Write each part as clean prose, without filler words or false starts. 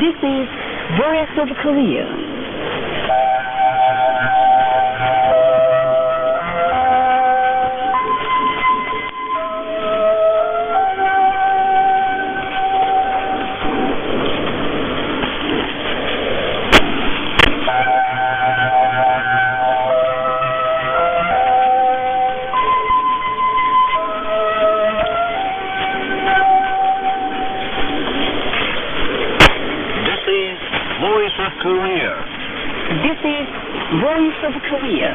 This is Voice of Korea. Voice of Korea. This is Voice of Korea.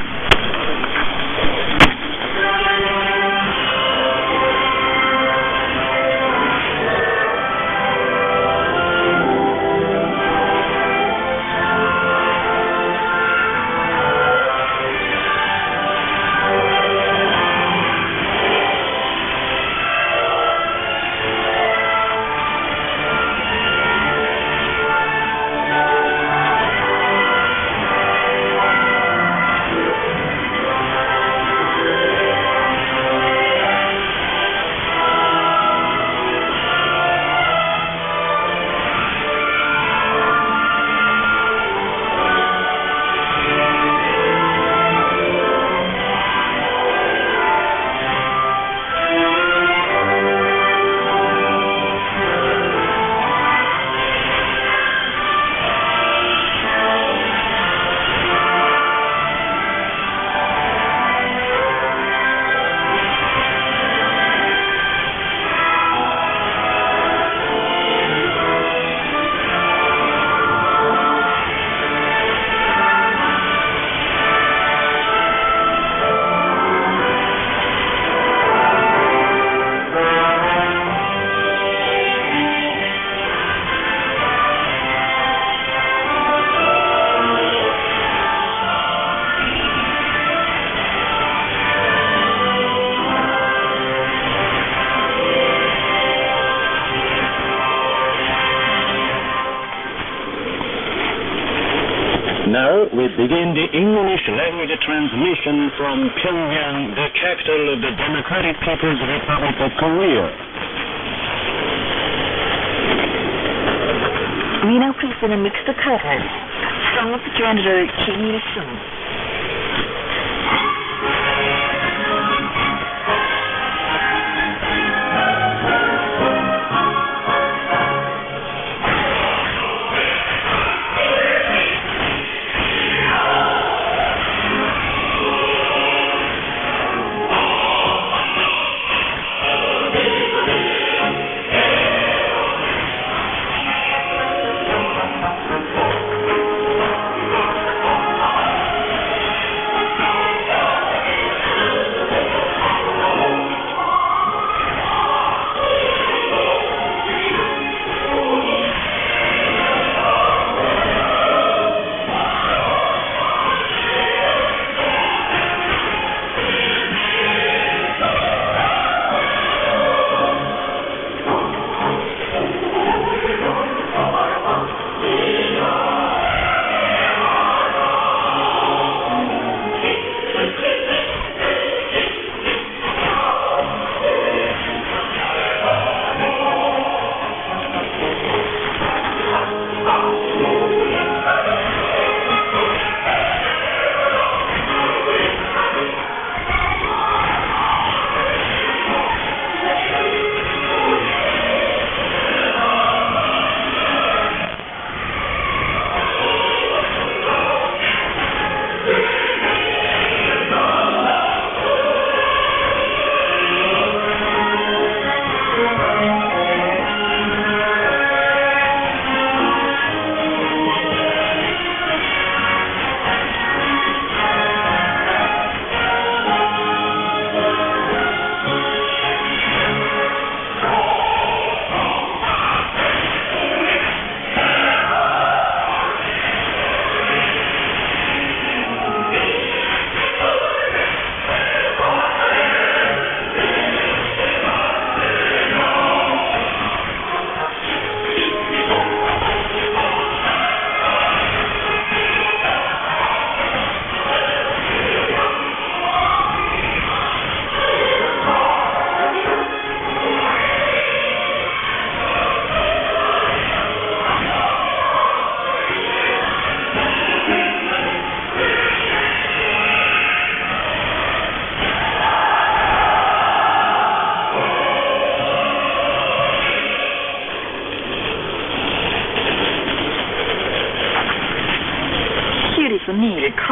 Now we begin the English language transmission from Pyongyang, the capital of the Democratic People's Republic of Korea. We now present a mixed curtain. South General Kim Il-sung.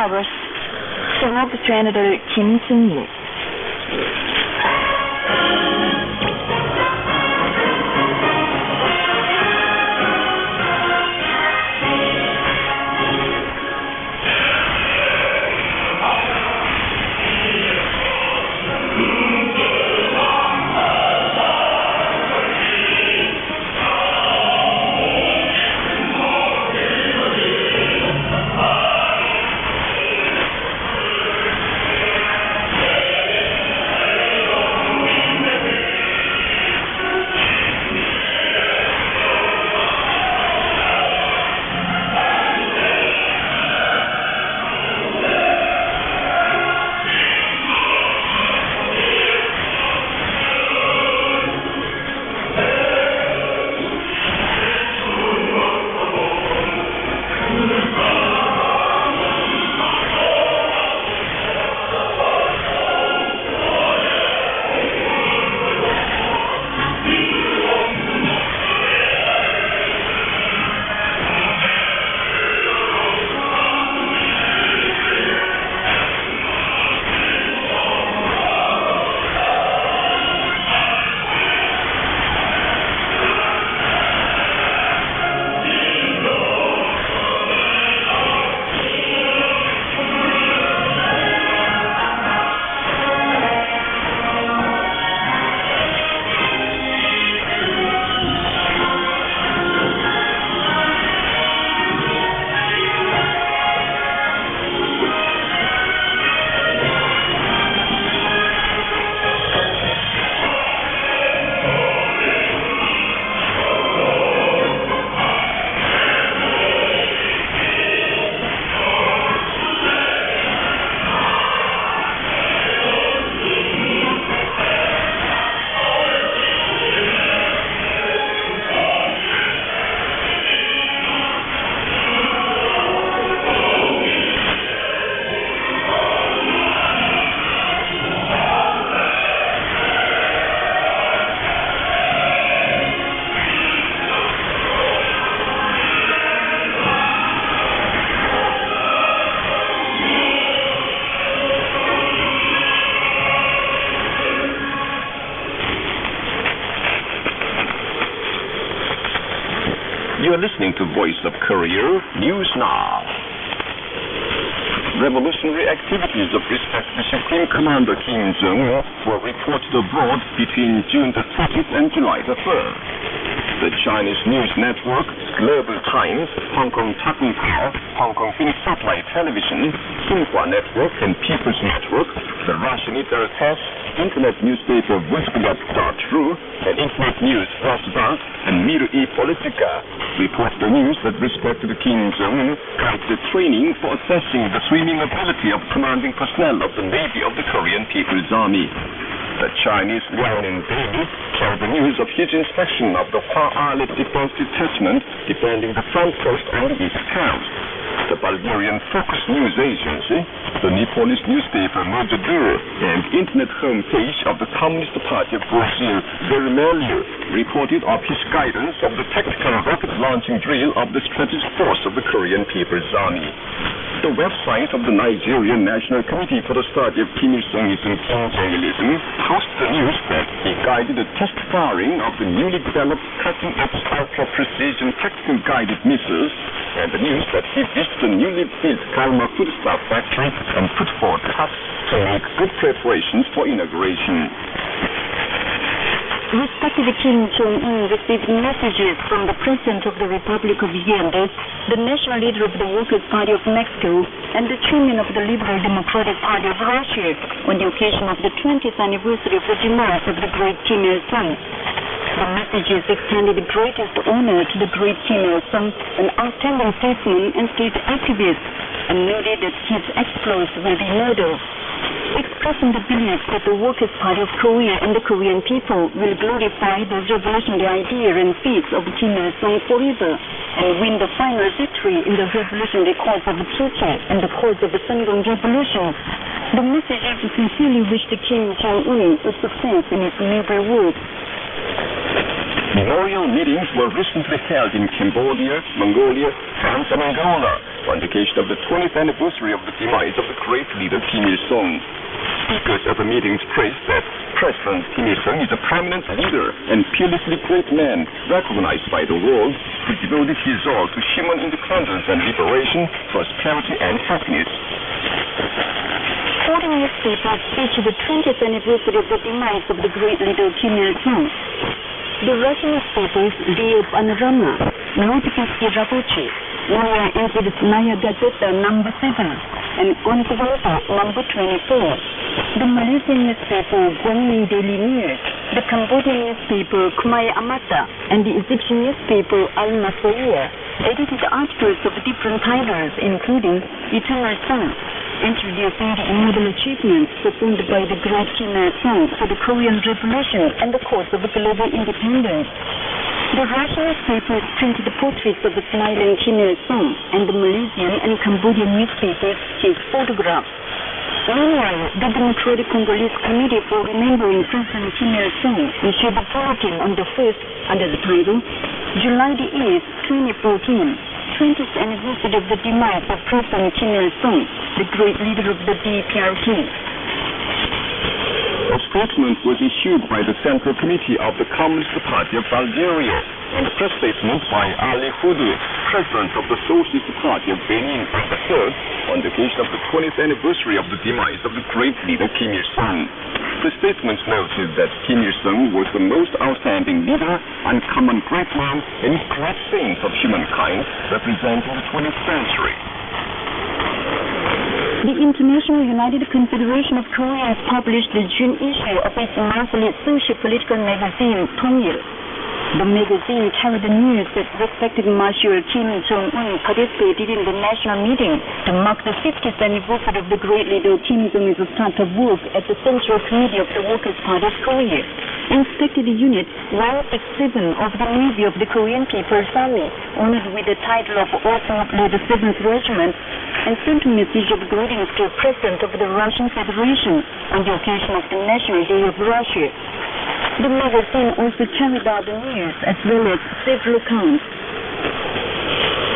Powers, 성업 제너럴 김승일. You are listening to Voice of Korea News Now. Revolutionary activities of respected Supreme Commander Kim Jong-un were reported abroad between June the 30th and July the 3rd. The Chinese news network, Global Times, Hong Kong Taipei, Hong Kong Phoenix Satellite Television, Xinhua Network, and People's Network, the Russian DPRK, Internet newspaper Vizgulat.ru, and Internet news Rosbank, and Mir Politica report the news that respected Kim Jong-un conducted training for assessing the swimming ability of commanding personnel of the Navy of the Korean People's Army. The Chinese Liaoning Daily carried the news of his inspection of the Hua Islet Defense Detachment defending the front coast and the east coast. The Bulgarian Focus News Agency, the Nepalese newspaper Mojadur, and internet homepage of the Communist Party of Brazil, Vermelho, reported of his guidance of the tactical rocket launching drill of the strategic force of the Korean People's Army. The website of the Nigerian National Committee for the Study of Kim Il-sungism and Kim Jong-ilism posts the news that he guided the test firing of the newly developed cutting-edge ultra-precision tactical guided missiles, and the news that he visited the newly built Kalmar foodstuff factory and put forward cuts to make good preparations for inauguration. Respected Kim Jong-un received messages from the President of the Republic of Allende, the national leader of the Workers' Party of Mexico, and the chairman of the Liberal Democratic Party of Russia on the occasion of the 20th anniversary of the demise of the great Kim Il-sung. The messages extended the greatest honor to the great Kim Il-sung, an outstanding statesman and state activist, and noted that his exploits will be noted, expressing the belief that the Workers' Party of Korea and the Korean people will glorify the revolutionary idea and feats of Kim Il-sung forever and win the final victory in the revolutionary cause of the future and the cause of the Sangong Revolution. The messages sincerely wished Kim Jong-un a success in his noble work. Memorial meetings were recently held in Cambodia, Mongolia, France, and Angola on the occasion of the 20th anniversary of the demise of the great leader Kim Il-sung. Speakers at the meetings praised that President Kim Il-sung is a prominent leader and peerlessly great man recognized by the world who devoted his all to human independence and liberation, prosperity and happiness. Foreign newspapers feature the 20th anniversary of the demise of the great leader Kim Il-sung. The Russian newspapers Rio Panorama, Novosti Rабочий, Novaya Inzhitnaya Gazeta No. 7, and Kontvanta No. 24. The Malaysian newspaper Guangming Daily News, the Cambodian newspaper Khmer Amata, and the Egyptian newspaper Al Masiriyah edited articles of different titles, including Eternal Sun, introducing the immortal achievements performed by the great Kim Il-sung for the Korean Revolution and the cause of global independence. The Russian newspapers printed the portraits of the smiling Kim Il-sung, and the Malaysian and Cambodian newspapers his photographs. Meanwhile, the Democratic Congolese Committee for Remembering President Kim Il-sung issued a bulletin on the 1st under the title, July the 8th, 2014. 20th anniversary of the demise of President Kim Il-sung, the great leader of the DPRK. A statement was issued by the Central Committee of the Communist Party of Algeria and a press statement by Ali Houdou, President of the Socialist Party of Benin, on the 3rd, on the occasion of the 20th anniversary of the demise of the great leader Kim Il-sung. The statement noted that Kim Il-sung was the most outstanding leader, uncommon great man, and great saint of humankind, representing the 20th century. The International United Confederation of Koreans published the June issue of its monthly socio-political magazine, Tongil. The magazine carried the news that respected Marshal Kim Jong-un participated in the national meeting to mark the 50th anniversary of the great leader Kim Jong-un's start of work at the Central Committee of the Workers' Party of Korea. Inspected Unit 167 of the Navy of the Korean People's Army, honored with the title of Ultimately the 7th Regiment, and sent a message of greetings to the President of the Russian Federation on the occasion of the National Day of Russia. The magazine also carried out the news as well as several accounts.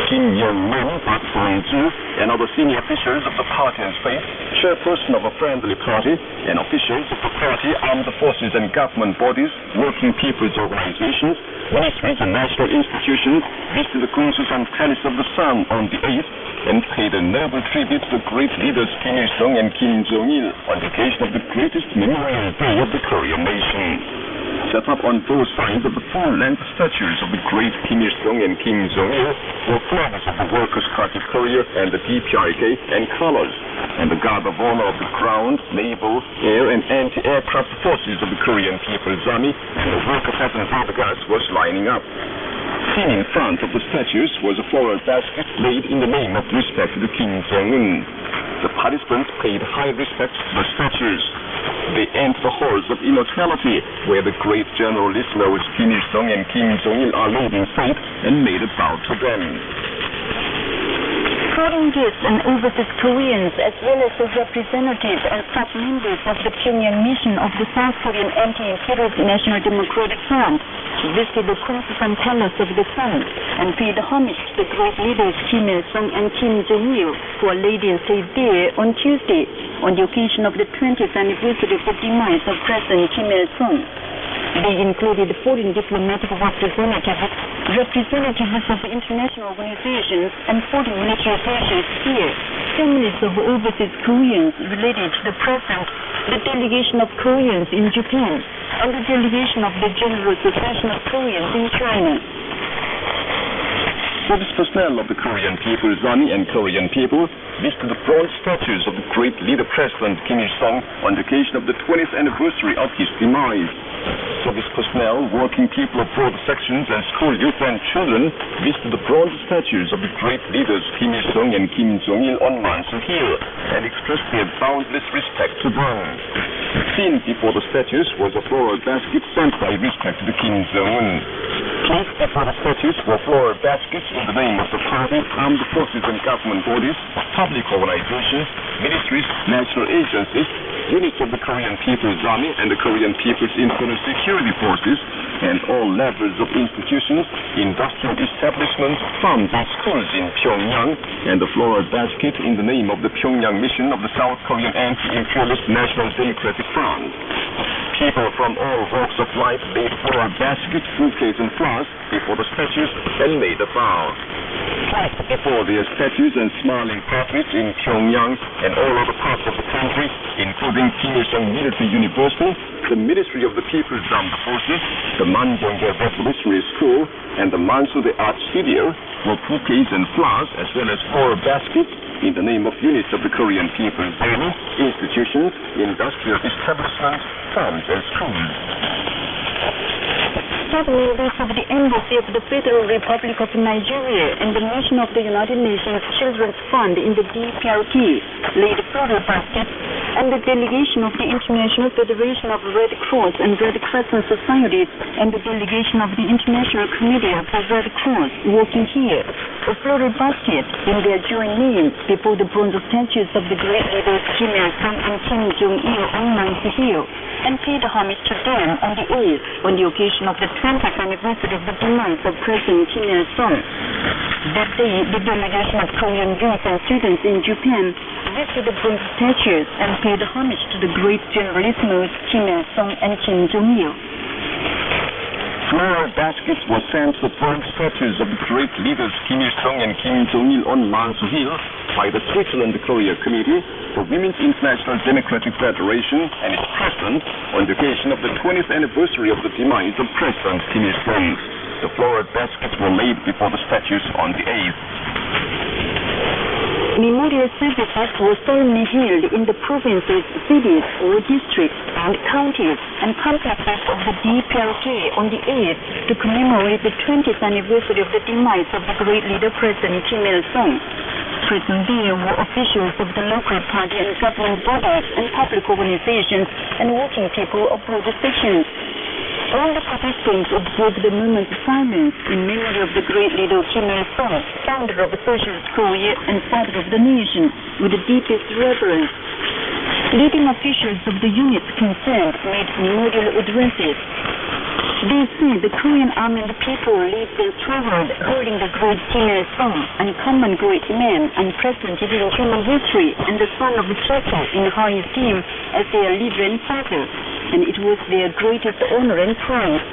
Kim Jong-un, Park Sung-ju, and other senior officials of the party and faith, chairperson of a friendly party, and officials of the party, armed forces and government bodies, working people's organizations, ministries and national institutions, visited the Kunsus and Palace of the Sun on the 8th, and paid a noble tribute to the great leaders Kim Il-sung and Kim Jong-il on the occasion of the greatest memorial day of the Korean nation. Set up on both sides of the full-length statues of the great Kim Il-sung and Kim Jong-il were flags of the Workers' Party of Korea and the DPRK and colors, and the Guard of Honor of the ground, naval, air, and anti-aircraft forces of the Korean People's Army and the Worker Peasant Brigades was lining up. Seen in front of the statues was a floral basket laid in the name of respect to Kim Jong-un. The participants paid high respect to the statues. They entered the halls of immortality, where the great General Listeners Kim Il-sung and Kim Jong-il are laid in state, and made a bow to them. Foreign guests and overseas Koreans, as well as the representatives and staff members of the Pyongyang mission of the South Korean Anti-Imperialist National Democratic Front, visited the Kunsus and Palace of the Sun and paid homage to the great leaders Kim Il-sung and Kim Jong-il, who are laid in state there on Tuesday, on the occasion of the 20th anniversary of the demise of President Kim Il-sung. They included foreign diplomatic representatives, representatives of international organizations, and foreign military officials here, families of overseas Koreans related to the President, the delegation of Koreans in Japan, and the delegation of the General Association of Koreans in China. Service personnel of the Korean People's Army and Korean people visited the bronze statues of the great leader President Kim Il-sung on the occasion of the 20th anniversary of his demise. Service personnel, working people of both sections, and school youth and children visited the bronze statues of the great leaders Kim Il-sung and Kim Jong-il on Mansu Hill and expressed their boundless respect to them. Seen before the statues was a floral basket sent by respect to the Kim Jong-un. Placed before the statues were floral baskets in the name of the party, armed forces and government bodies, public organizations, ministries, national agencies, units of the Korean People's Army and the Korean People's Internal Security Forces, and all levels of institutions, industrial establishments, farms and schools in Pyongyang, and the floral basket in the name of the Pyongyang mission of the South Korean anti-imperialist National Democratic Front. People from all walks of life laid floral baskets, bouquets and flowers before the statues and made a vow. Before their statues and smiling portraits in Pyongyang and all other parts of the country, including Kim Il-sung Military University, the Ministry of the People's Armed Forces, the Manjongye Revolutionary School, and the Mansudae Art Studio were bouquets and flowers as well as floral baskets in the name of units of the Korean People's Army, institutions, industrial establishments, farms and schools. Staff members of the Embassy of the Federal Republic of Nigeria and the Mission of the United Nations Children's Fund in the DPRK laid floral baskets, and the delegation of the International Federation of Red Cross and Red Crescent Societies and the delegation of the International Committee of the Red Cross walking here a floral basket in their joint names before the bronze statues of the great leaders Kim Il-sung and Kim Jong-il on Mansu Hill, and paid homage to them on the 8th on the occasion of the 20th anniversary of the demise of President Kim Il-sung. That day, the delegation of Korean youth and students in Japan visited the bronze statues and paid homage to the great generalissimos Kim Il-sung and Kim Jong-il. Floral baskets were sent to the bronze statues of the great leaders Kim Il-sung and Kim Jong-il on Mansu Hill by the Switzerland-Korea Committee, the Women's International Democratic Federation, and its president on the occasion of the 20th anniversary of the demise of President Kim Il-sung. The floral baskets were laid before the statues on the 8th. Memorial services were solemnly held in the provinces, cities, or districts, and counties and complexes of the DPRK on the 8th to commemorate the 20th anniversary of the demise of the great leader President Kim Il-sung. Present there were officials of the local party and government bodies and public organizations and working people of both sections. All the participants observed the moment of silence in memory of the great leader Kim Il-sung, founder of Socialist Korea and father of the nation, with the deepest reverence. Leading officials of the units concerned made memorial addresses. They said the Korean army and the people lived and traveled, holding the great Kim Il-sung, uncommon great man, unprecedented in human history, and the son of the people in high esteem as their leader and father, and it was their greatest honor and pride.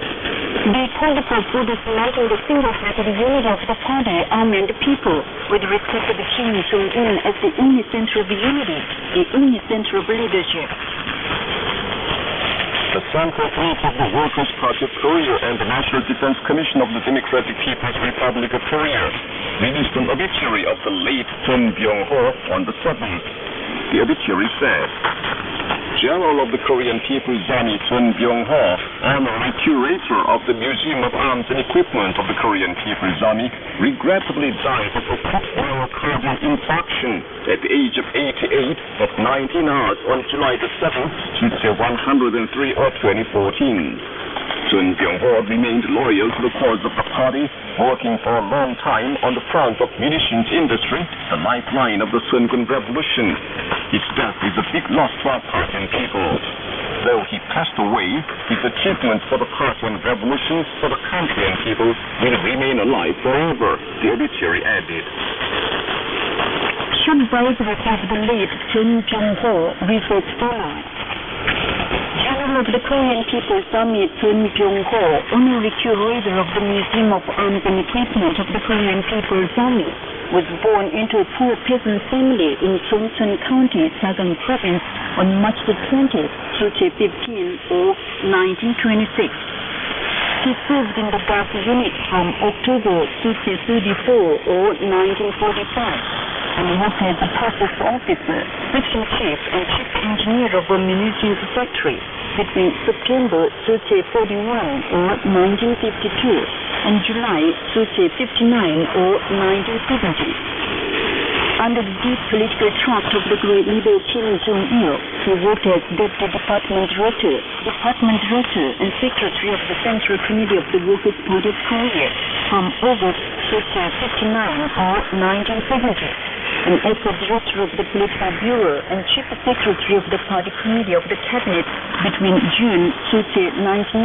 They called for dismantling the single-hearted unity of the party, army, and the people, with respect to the Kim Jong-un as the only center of unity, the only center of leadership. The Central Committee of the Workers' Party of Korea and the National Defense Commission of the Democratic People's Republic of Korea released an obituary of the late Chun Byung-ho on the 7th. The obituary said, General of the Korean People's Army Chun Byung-ho, honorary curator of the Museum of Arms and Equipment of the Korean People's Army, regrettably died of acute myocardial infarction at the age of 88 at 19 hours on July the 7th, 103 of 2014. Chun Byung-ho remained loyal to the cause of the party, working for a long time on the front of munitions industry, the lifeline of the Sungun Revolution. His death is a big loss to our party and people. Though he passed away, his achievements for the party and revolution, for the country and people, will remain alive forever, the obituary added. Short biography of the late Chun Byung-ho reads as follows. General of the Korean People's Army Chun Byung-ho, honorary curator of the Museum of Arms and Equipment of the Korean People's Army, was born into a poor peasant family in Chungcheon County, Sagang Province, on March the 20th, 15 or 1926. He served in the gas unit from October 34 or 1945 and worked as a process officer, section chief, and chief engineer of a munitions factory between September 41 or 1952 and July 59 or 1970. Under the deep political trust of the great leader Kim Jong-il, he worked as Deputy Department Director, and Secretary of the Central Committee of the Workers' Party of Korea from August 59 or 1970. and as the director of the political bureau and chief secretary of the party committee of the cabinet between June 1999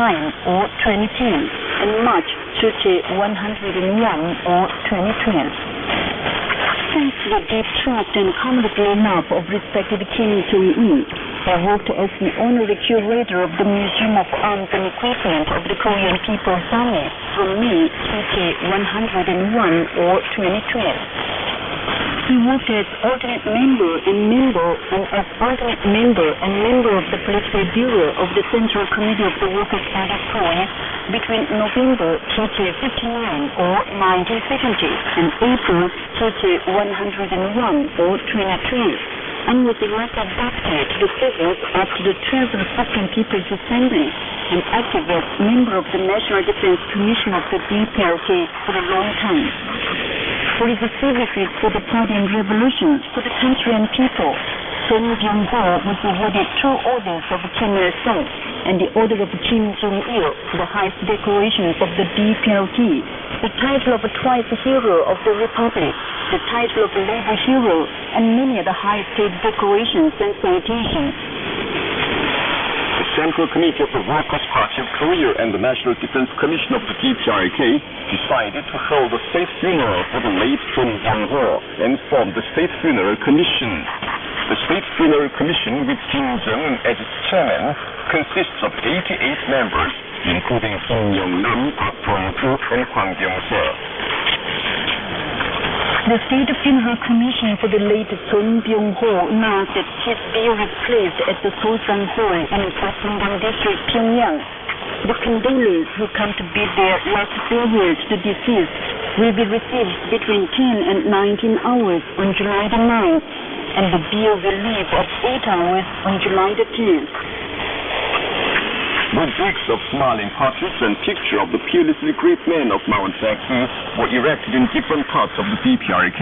or 2010 and March 101 or 2012. Thanks to the deep trust and comradely love of respected Kim Jong-un, I worked as the honorary curator of the Museum of Arms and Equipment of the Korean People's Army from May 101 or 2012. He worked as alternate member and as alternate member and member of the political bureau of the Central Committee of the Workers' Party of Korea between November 1959 or 1970 and April 101 or 2012, and was elected doctor to the service after the 12th Second People's Assembly and active as member of the National Defense Commission of the DPRK for a long time. For his services for the party and revolution, for the country and people, Son Byung-ho was awarded 2 orders of Kim Il-sung and the Order of Kim Jong-il, the highest decorations of the DPRK, the title of a twice hero of the Republic, the title of a labor hero, and many other high state decorations and citations. The Central Committee of the Workers' Party of Korea and the National Defense Commission of the DPRK decided to hold a state funeral for the late Son Byung-ho and formed the State Funeral Commission. The State Funeral Commission, with Kim Jong-un as its chairman, consists of 88 members, including Kim Yong-nam, Park Bong-goo, and Hwang Byung-se. The State Funeral Commission for the late Son Byung-ho announced that his bier is placed at the Sosan Hall in Gyeongbang District, Pyongyang. The condolences who come to bid their last farewell to the deceased will be received between 10 and 19 hours on July the 9th, and the bier will leave at 8 hours on July the 10th. Mosaics of smiling portraits and pictures of the fearlessly great men of Mount Jackson were erected in different parts of the DPRK.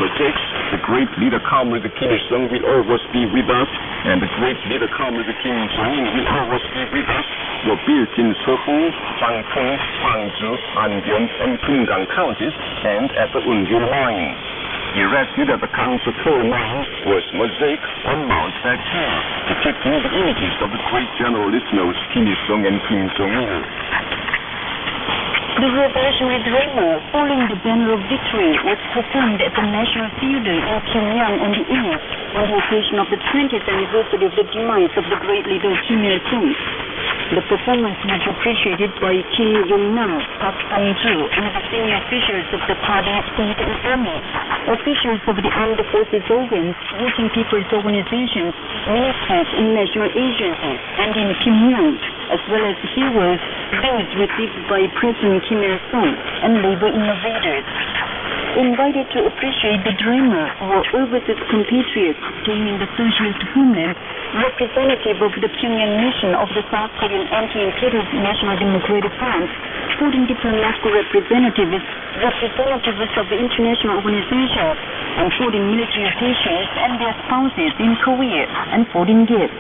Mosaics, the great leader Comrade Kim Il-sung will always be with us, and the great leader Comrade Kim Jong-un will always be with us, were built in Sehong, Jangpyeong, Gwangju, Anbyeon, and Kumgang counties, and at the Eungyul mine. Erected at the Council Coal Mine was mosaic on Mount Jackson, depicting the images of the great General Lieutenants Kim Il-sung and Kim Jong-il. The revolutionary drama, Following the Banner of Victory, was performed at the National Theatre in Pyongyang on the eve on the occasion of the 20th anniversary of the demise of the great leader Kim Il-sung. The performance was appreciated by Kim Yong-nam, Park Bong-goo, and the senior officials of the party, state, and army, officials of the armed forces organs, working people's organizations, ministries, and national agencies, and in Pyongyang, as well as heroes, those received by President Kim Il-sung and labor innovators. Invited to appreciate the drama were overseas compatriots staying in the socialist homeland, representative of the Pyongyang mission of the South Korean Anti-Imperialist National Democratic Front, foreign diplomatic representatives of the international organizations, and foreign military officials and their spouses in Korea, and foreign guests.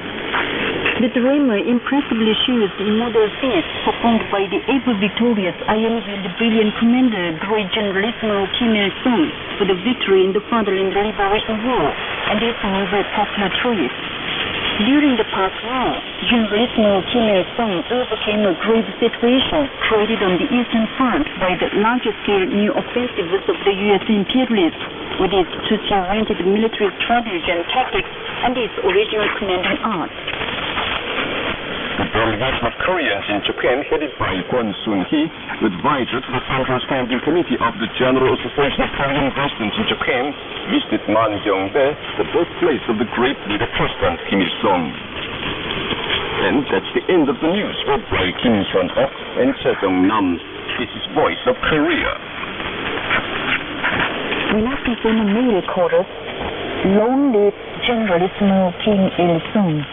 The drama impressively shows the immortal feats performed by the able victorious iron-willed brilliant commander, great Generalissimo Kim Il-sung, for the victory in the Fatherland Liberation War, and its never popular troops. During the past war, Generalissimo Kim Il-sung overcame a grave situation created on the Eastern Front by the larger-scale new offensives of the U.S. imperialists, with its Tutsi-oriented military strategy and tactics and its original commanding art. The delegation of Koreans in Japan, headed by Kwon Soon-hee, advisor to the Central Standing Committee of the General Association of Korean Residents in Japan, visited Mangyongdae, the birthplace of the great leader President Kim Il-sung. And that's the end of the news, read by Kim Hyun-ok and Chae-dong-nam. This is Voice of Korea. We now present a mail chorus, Long Live Generalissimo Kim Il-sung.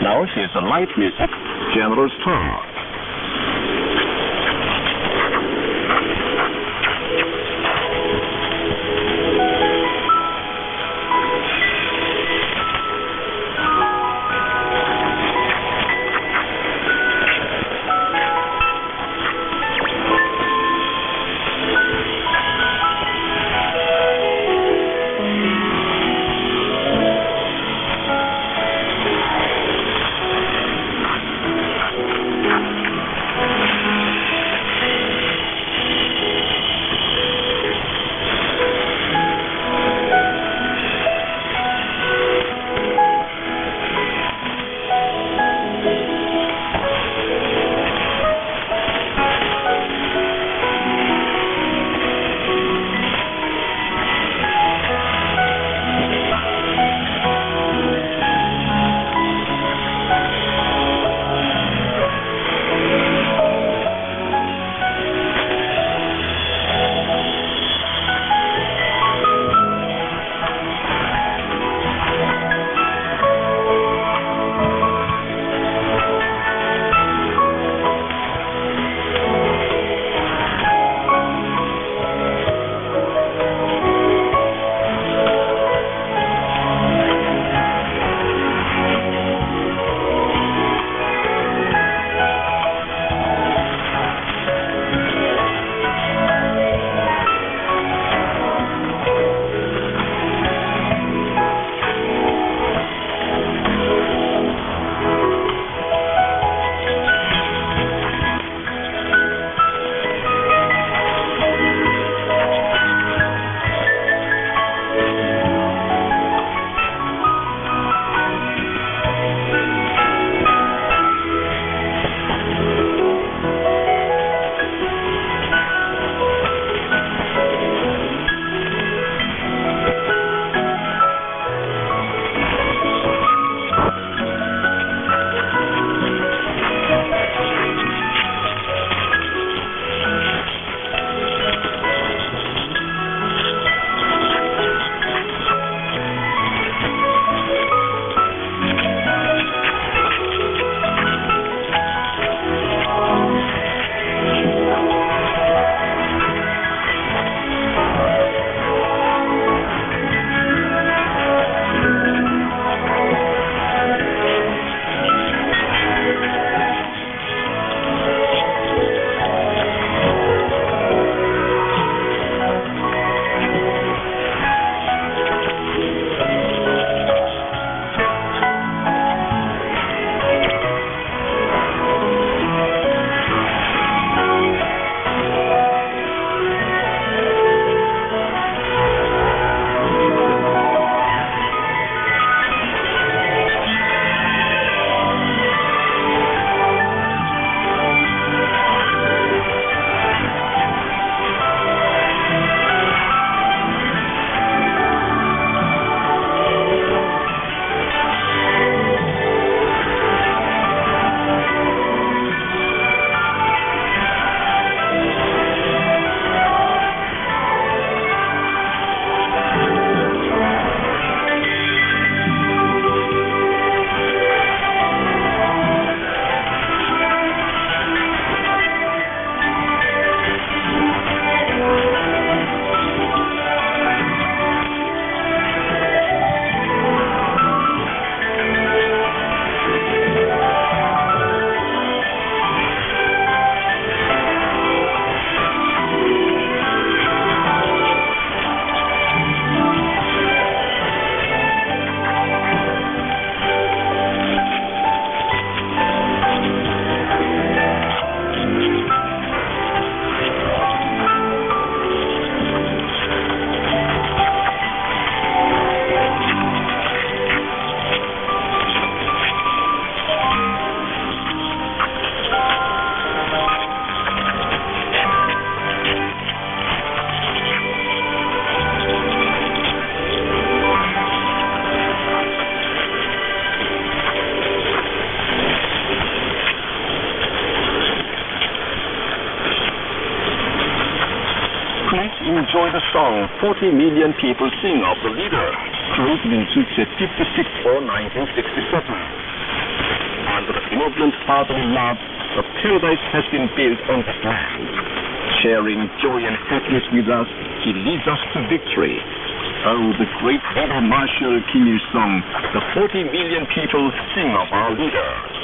Now here's the light music, General Star. enjoy the song 40 Million People Sing of the leader, created in 1956 or 1967. fatherly love, a paradise has been built on this land. Sharing joy and happiness with us, he leads us to victory. Oh, the great leader Marshal Kim Il-sung, the 40 million people sing of our leader.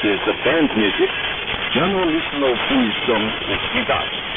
Here's the band music. General listener Kim Il-sung is with us.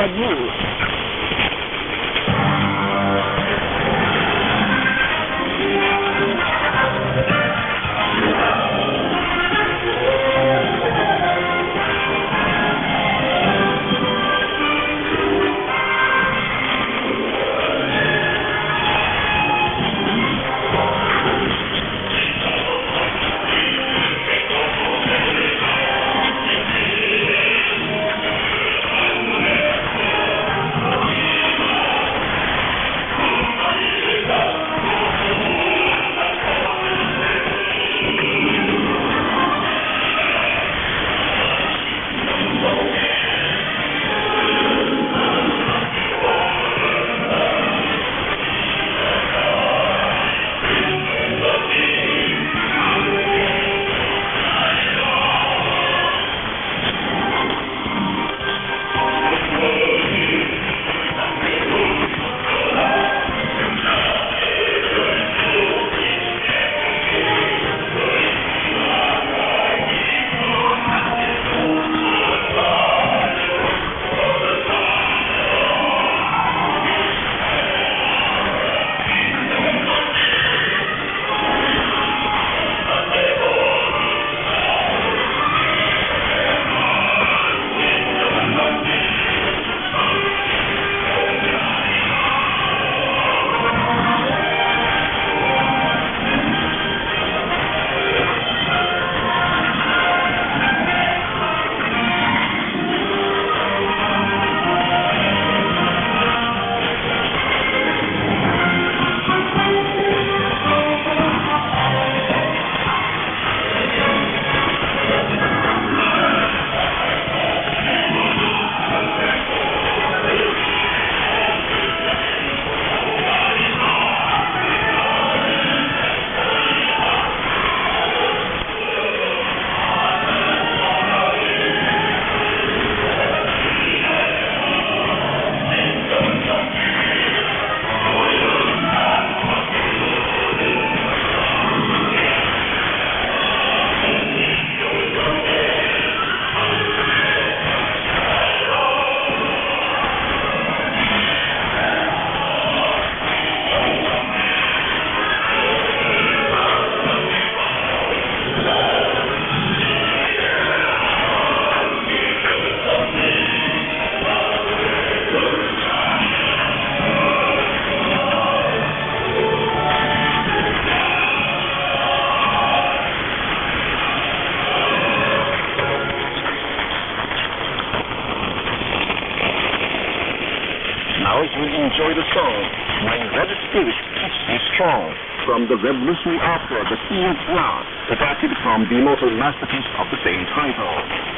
for you. Now you will enjoy the song, My Red Spirit Keeps Me Strong, from the revolutionary opera The Sea of Glass, adapted from the immortal masterpiece of the same title.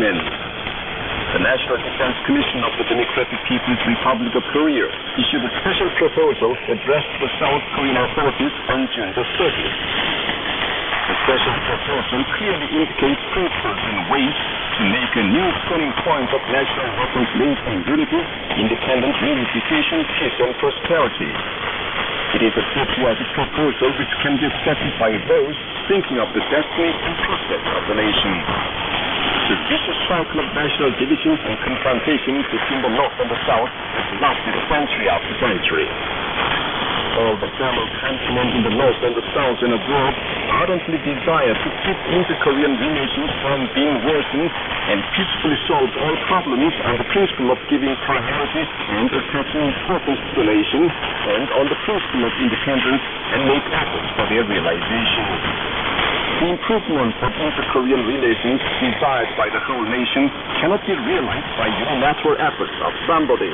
countrymen. The National Defense Commission of the Democratic People's Republic of Korea issued a special proposal addressed to the South Korean authorities on June the 30th. The special proposal clearly indicates principles and ways to make a new turning point of national reconciliation, unity, independent reunification, peace, and prosperity. It is a patriotic proposal which can be accepted by those thinking of the destiny and prospects of the nation. The vicious cycle of national division and confrontation between the North and the South has lasted century after century. All the fellow countrymen in the North and the South and abroad ardently desire to keep inter-Korean relations from being worsened and peacefully solve all problems on the principle of giving priority and attaching importance to the nation, and on the principle of independence, and make efforts for their realization. The improvement of inter-Korean relations desired by the whole nation cannot be realized by unilateral efforts of somebody.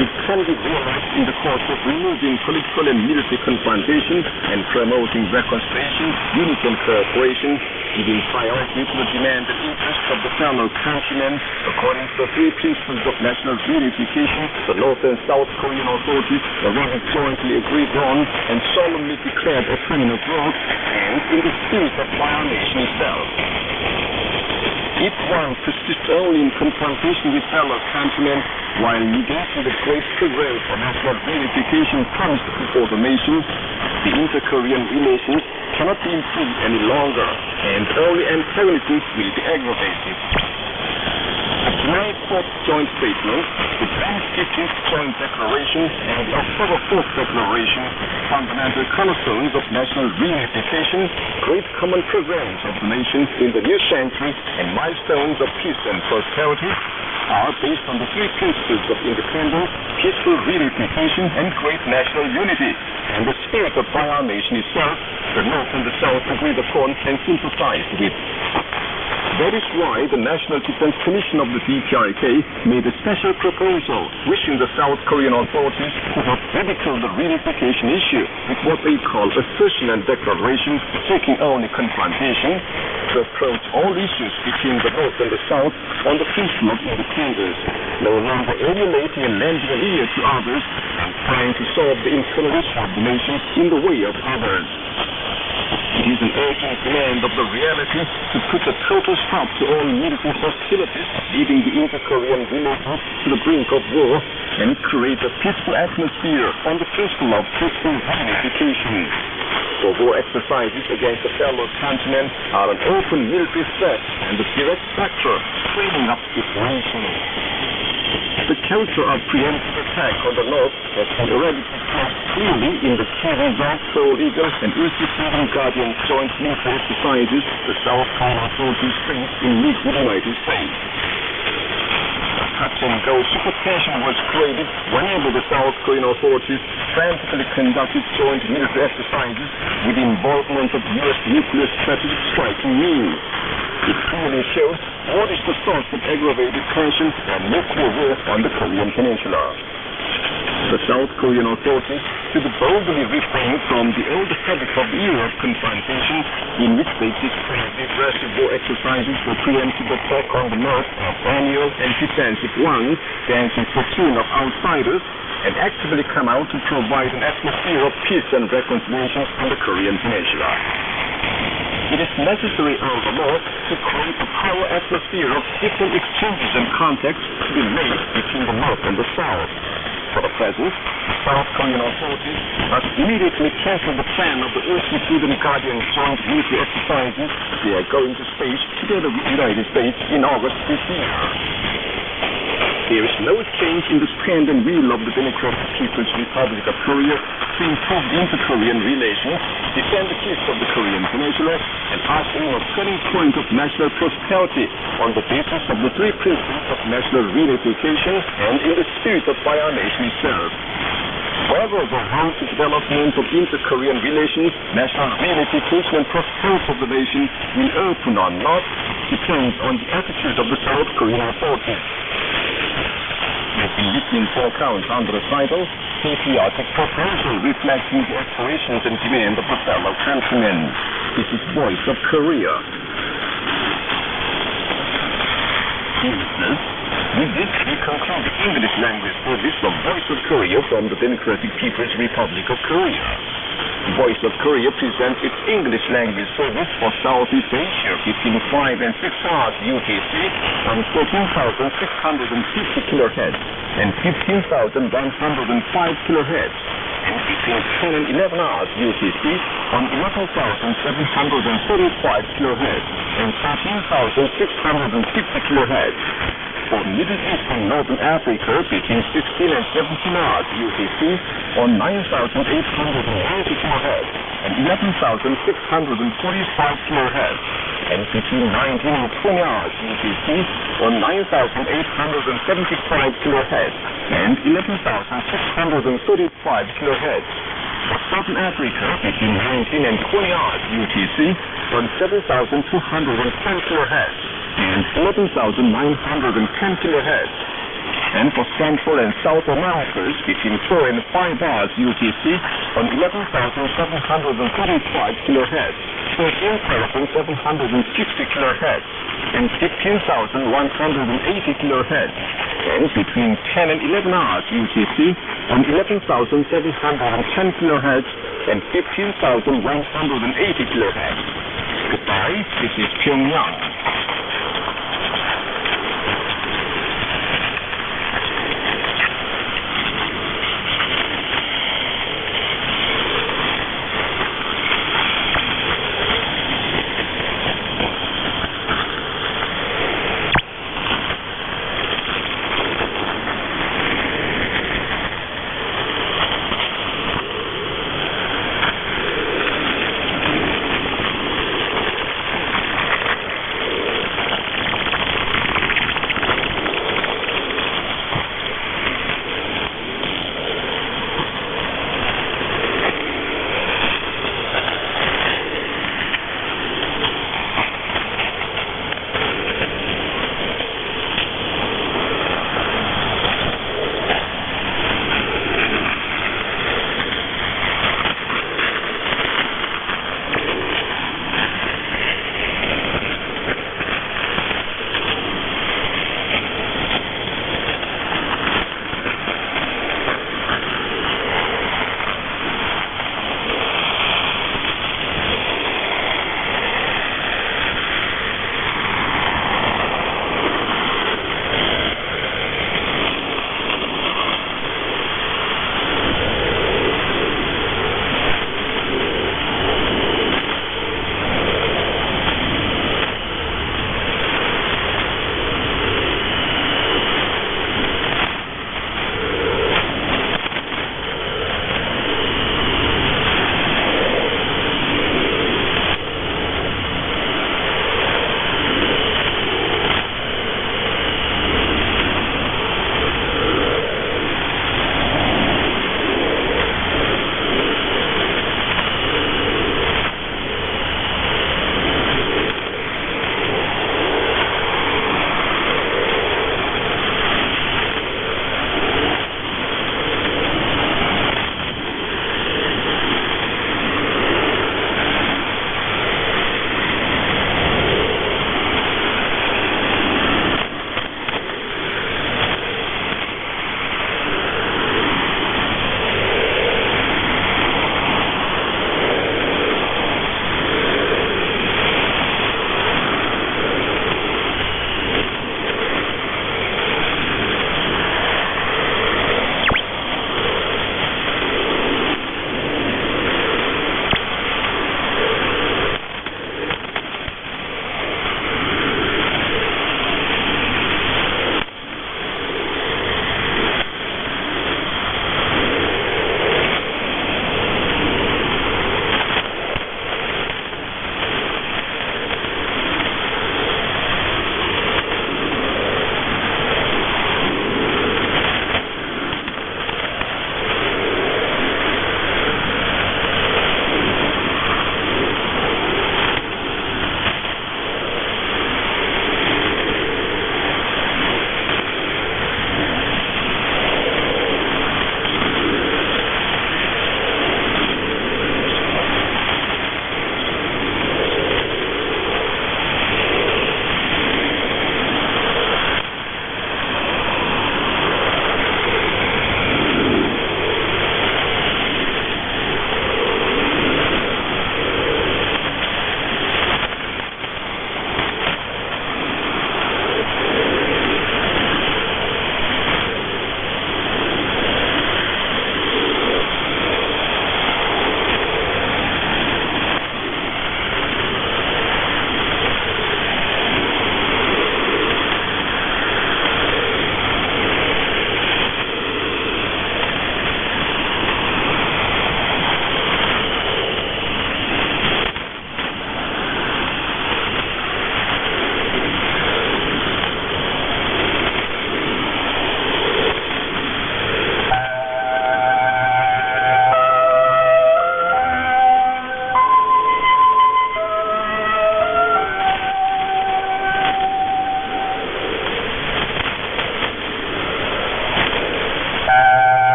It can be realized in the course of removing political and military confrontation and promoting reconciliation, unity and cooperation, giving priority to the demand and interests of the fellow countrymen according to the three principles of national reunification the North and South Korean authorities have jointly agreed on and solemnly declared a criminal abroad, and in the spirit of our nation itself. If one persists only in confrontation with fellow countrymen while negating the great program for national reunification promised before the nation, the inter-Korean relations cannot be improved any longer, and only antagonisms will be aggravated. The July 4th joint statement, the June 15th joint declaration, and the October 4th declaration, fundamental cornerstones of national reunification, great common programs of the nation in the new century, and milestones of peace and prosperity, are based on the three principles of independence, peaceful reunification, and great national unity, and the spirit of our nation itself, the North and the South agreed upon and sympathized with. That is why the National Defense Commission of the DPRK made a special proposal wishing the South Korean authorities to have ridiculed the reunification issue with what they call assertion and declaration, seeking only confrontation, to approach all issues between the North and the South on the principle of independence, no longer alienating and lending an ear to others and trying to solve the internal issue of the nation in the way of others. It is an urgent demand of the reality to put a total stop to all military hostilities leading the inter-Korean relations to the brink of war and create a peaceful atmosphere on the principle of peaceful reunification. The war exercises against the fellow countrymen are an open military threat and a direct factor training up this nation. The character of preemptive attack on the North has been already discussed clearly in the key results Soul Eagle and Earth-Receiving Guardian joint military exercises the South Korean authorities faced in mid-United States. A touch-and-go supertension was created whenever the South Korean authorities frantically conducted joint military exercises with the involvement of U.S. nuclear strategic striking means. It clearly shows what is the source of aggravated tension and nuclear war on the Korean Peninsula. The South Korean authorities should boldly refrain from the old habit of the era of confrontation in which they describe the aggressive war exercises for preemptive attack on the North as annual and defensive ones, dancing for tune of outsiders, and actively come out to provide an atmosphere of peace and reconciliation on the Korean Peninsula. It is necessary all the more to create a power atmosphere of different exchanges and contacts to be made between the North and the South. For the present, the South Korean authorities must immediately cancel the plan of the Earth-Receiving Guardian joint military exercises they are going to stage together with the United States in August this year. There is no change in the stand and will of the Democratic People's Republic of Korea to improve the inter-Korean relations, defend the peace of the Korean Peninsula, and usher in a turning point of national prosperity on the basis of the three principles of national reunification and in the spirit of our nation itself. Whether the road to development of inter-Korean relations, national reunification and prosperity of the nation will open or not depends on the attitude of the South Korean authorities. You've been listening to accounts under the title Patriotic Proposal Reflecting the Aspirations and Demand of the Fellow Countrymen. This is Voice of Korea. services. With this, we conclude the English language service of Voice of Korea from the Democratic People's Republic of Korea. Voice of Korea presents its English language service for Southeast Asia between 5 and 6 hours UTC on 14,650 kHz and 15,105 kHz, and between 10 and 11 hours UTC on 11,735 kHz and 13,650 kHz. For Middle East and Northern Africa between 16 and 17 hours UTC on 9,890 kHz and 11,645 kHz, and between 19 and 20 hours UTC on 9,875 kHz and 11,635 kHz. For Southern Africa between 19 and 20 hours UTC on 7,210 kHz and 11,910 kHz. And for Central and South Americas between 4 and 5 hours UTC on 11,735 kHz, 13,760 kHz, and 15,180 kHz. And between 10 and 11 hours UTC on 11,710 kHz and 15,180 kHz. Goodbye, this is Pyongyang.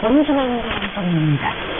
본순환 방송입니다.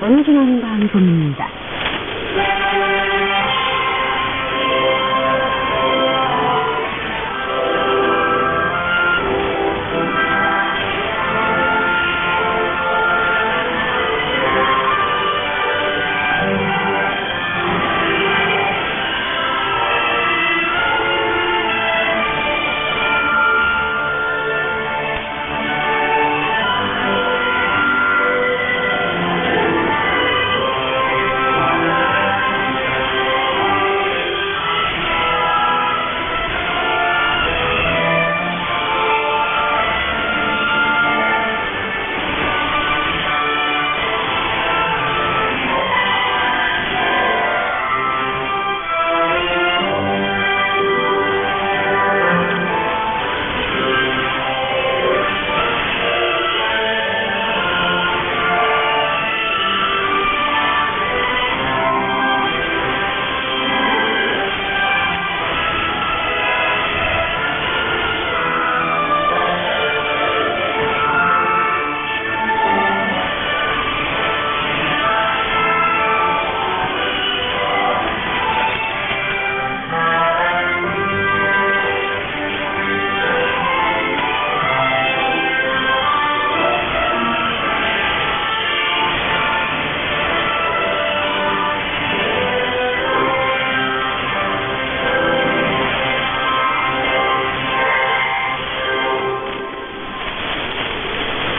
본순환 방송입니다.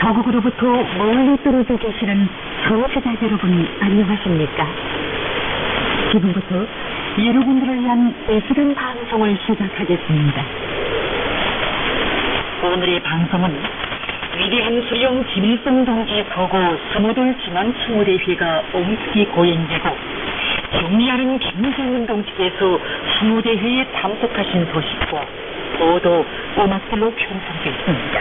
서국으로부터 멀리 떨어져 계시는 청취자 여러분 안녕하십니까? 지금부터 여러분들을 위한 시간 방송을 시작하겠습니다. 오늘의 방송은 위대한 수령 김일성 동지 서고 스모돌 중앙추모대회가 옹숙이 고행되고 경리하는 김정은 동지께서 추모대회에 참석하신 소식과 모두 음악들로 편성되었습니다.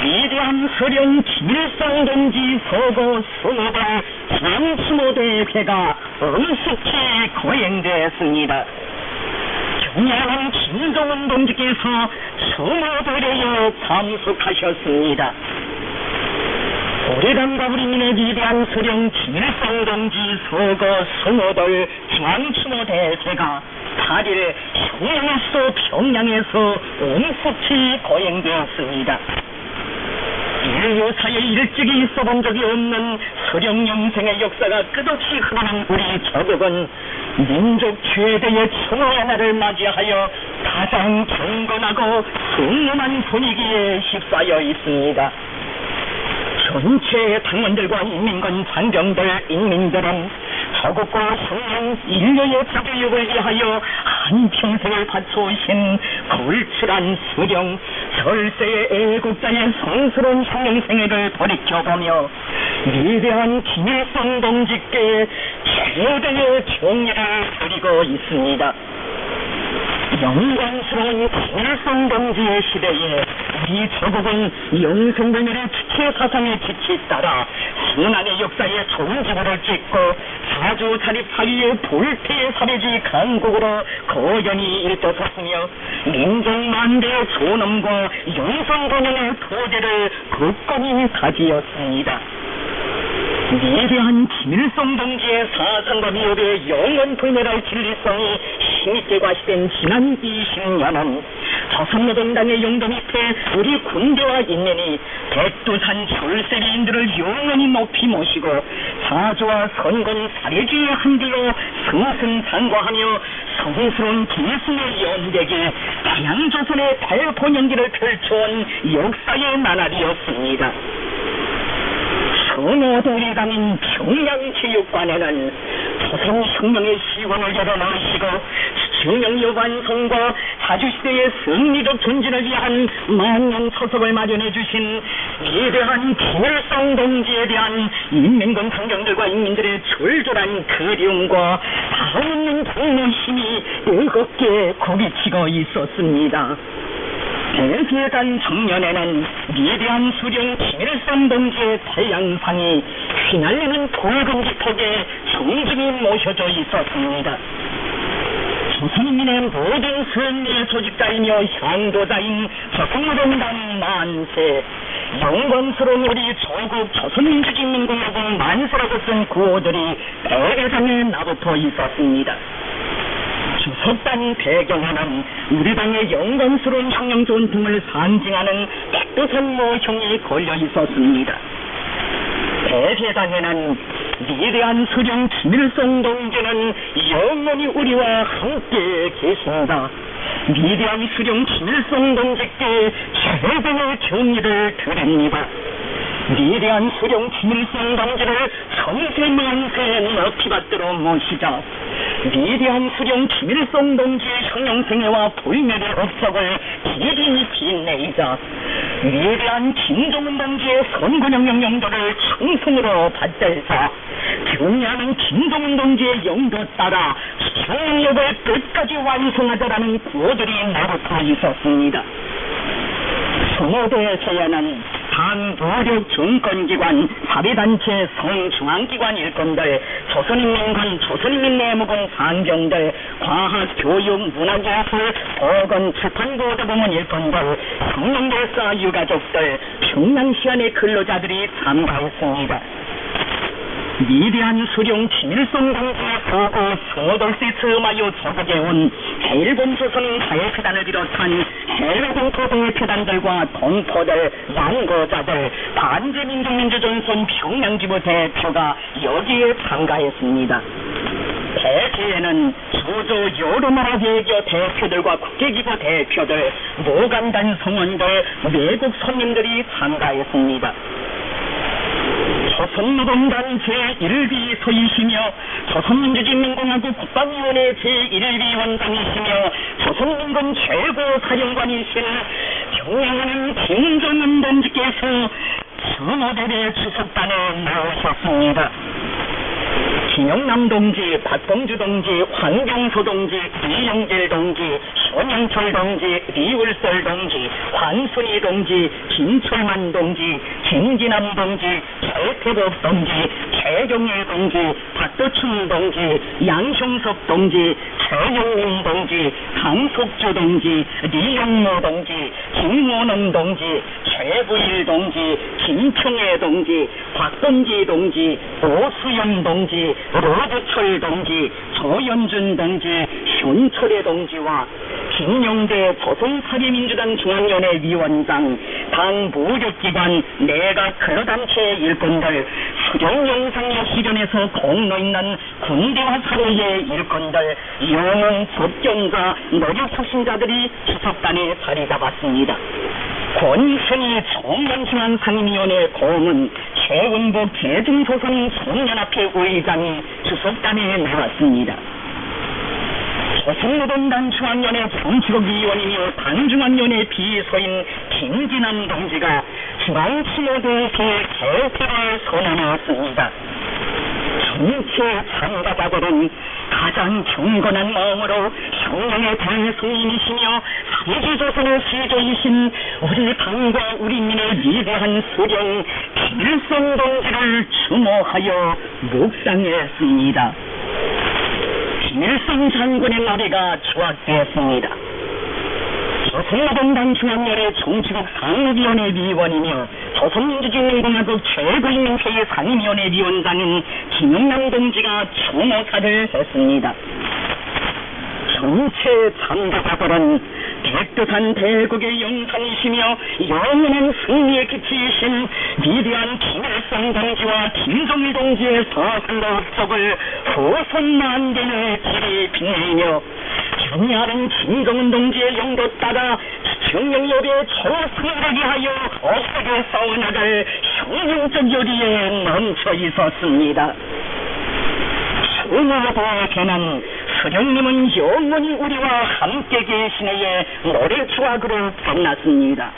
위대한 수령 김일성 동지 서고 스모돌 중앙추모대회가 엄숙히 거행되었습니다. 경리하는 김정은 동지께서 추모대회에 참석하셨습니다. 오래간과 우리민의 위대한 수령 김일성 동지 서고 스모돌 중앙추모대회가 8일 평양에서 평양에서 엄숙히 거행되었습니다. 인류사에 일찍이 있어본 적이 없는 수령 영생의 역사가 끝없이 흐르는 우리 저국은 민족 최대의 추모의 날을 맞이하여 가장 경건하고 순문한 분위기에 휩싸여 있습니다. 전체 당원들과 인민군 장병들, 인민들은 저국과 성령 인류의 자교육을 위하여 한평생을 바쳐오신 걸출한 수령 절세의 애국자의 성스러운 혁명생애를 돌이켜보며 위대한 김일성 동지께 최대의 경례를 드리고 있습니다. 영광스러운 김일성 동지의 시대에 우리 저국은 영생불멸의 주체 사상의 지치 따라 순환의 역사에 좋은 지구를 찍고 사주 자립 사위의 볼태의 사례지 강국으로 거연히 일떠섰으며 민족 만대의 존엄과 영성번영의 토대를 굳건히 다지었습니다. 위대한 김일성 동지의 사상과 미업의 영원 불멸할 진리성이 힘있게 과시된 지난 20년은 조선노동당의 용도 밑에 우리 군대와 인민이 백두산 졸세리인들을 영원히 높이 모시고 사주와 선군 사례주의 한들로 승승장구하며 성스러운 김일성의 연대기 태양조선의 대본연기를 펼쳐온 역사의 나날이었습니다. 선호도리당인 평양체육관에는 조선혁명의 시원을 열어놓으시고 증명여 완성과 사주시대의 승리적 전진을 위한 만년 서석을 마련해 주신 위대한 김일성 동지에 대한 인민군 상병들과 인민들의 졸졸한 그리움과 다없는 공로심이 뜨겁게 고비치고 있었습니다. 대제단 정년에는 위대한 수령 김일성 동지의 태양상이 휘날리는 붉은 기폭에 정중히 모셔져 있었습니다. 조선인민의 모든 승리의 소직자이며 향도자인 조선노동당 만세, 영광스러운 우리 조국 조선민주주의인민공화국 만세라고 쓴 구호들이 대회장에 나붙어 있었습니다. 주석단 배경에는 우리 당의 영광스러운 혁명 전통을 상징하는 백두산 모형이 걸려 있었습니다. 대제단에는 위대한 수령 김일성 동지는 영원히 우리와 함께 계신다. 위대한 수령 김일성 동지께 최고의 경의를 드립니다. 위대한 수령 김일성 동지를 천세만세 높이 받들어 모시자. 위대한 수령 김일성 동지의 혁명생애와 불멸의 업적을 길이 빛내자. 위대한 김정은 동지의 선군혁명 영도를 충성으로 받들자. 경애하는 김정은 동지의 영도 따라 혁명력을 끝까지 완성하자라는 구호들이 나붙어 있었습니다. 청와대에서야는 당 노력 정권기관, 사회단체, 성중앙기관 일꾼들, 조선인민군, 조선인민 내무군 상병들, 과학, 교육, 문화예술, 보건, 출판부 대부문 일꾼들, 혁명결사 유가족들, 평양시안의 근로자들이 참가했습니다. 위대한 수령 김일성 동지의 보고 스모돌세 처음하여 조국에 온 일본 조선 사회표단을 비롯한 해외 동포 대표단들과 동포들, 양고자들, 반제민족민주전선 평양지부 대표가 여기에 참가했습니다. 대회에는 주조 여러 나라 외교 대표들과 국제기구 대표들, 모감단 성원들, 외국 손님들이 참가했습니다. 조선노동당 제1비 소이시며 조선민주주의인민공화국 국방위원회 제1비 원장이시며 조선민군 최고 사령관이신 경애하는 김정은 동지께서 수모대대 주석단에 나오셨습니다. 김영남 동지, 박봉주 동지, 황경소 동지, 이영길 동지, 손영철 동지, 리울설 동지, 황순희 동지, 김철만 동지, 김진남 동지, 최태복 동지, 최경일 동지, 박도춘 동지, 양형석 동지, 최영민 동지, 강석주 동지, 리영모 동지, 김원웅 동지, 최부일 동지, 김평애 동지, 박동지 동지, 오수영 동지, 로주철 동지, 조연준 동지, 현철의 동지와 김용대 조선사회민주당 중앙위원회 위원장, 당 무력기관, 내각 근로단체 일꾼들, 수령영상의 실현에서 공로 있는 군대와 사회의 일꾼들, 영웅 접견자, 노력促신자들이 주석단에 자리 잡았습니다. 권선희 총연중앙상임위원회 고문, 최은복 대중조선 총연합회 의장이 주석단에 나왔습니다. 조선노동당 중앙위원회 정치국위원이며 당중앙위원회 비서인 김진남 동지가 중앙치모대 개표를 선언했습니다. 전체 참가자들은 가장 경건한 마음으로 혁명의 대승인이시며 사회주의조선의 시조이신 우리 당과 우리 민의 위대한 수령 김일성 동지를 추모하여 묵상했습니다. 김일성 장군의 노래가 조악되었습니다. 조선노동당 중앙위원회 정치국 상무위원회 위원이며 조선민주주의인민공화국 최고인민회의 상임위원회 위원장인 김영남 동지가 추모사를 했습니다. 전체 참가자들은 백두산 대국의 영상이시며 영원한 승리의 기치이신 위대한 김일성 동지와 김정일 동지의 사상과 업적을 후손 만대의 길이 빛내며 경애하는 김정은 동지의 영도 따라 혁명협의 초승을 위하여 어떻게 싸워나갈 혁명적 열의에 넘쳐 있었습니다. 수모대에게는 큰형님은 영원히 우리와 함께 계시네의 노래 조각으로 끝났습니다.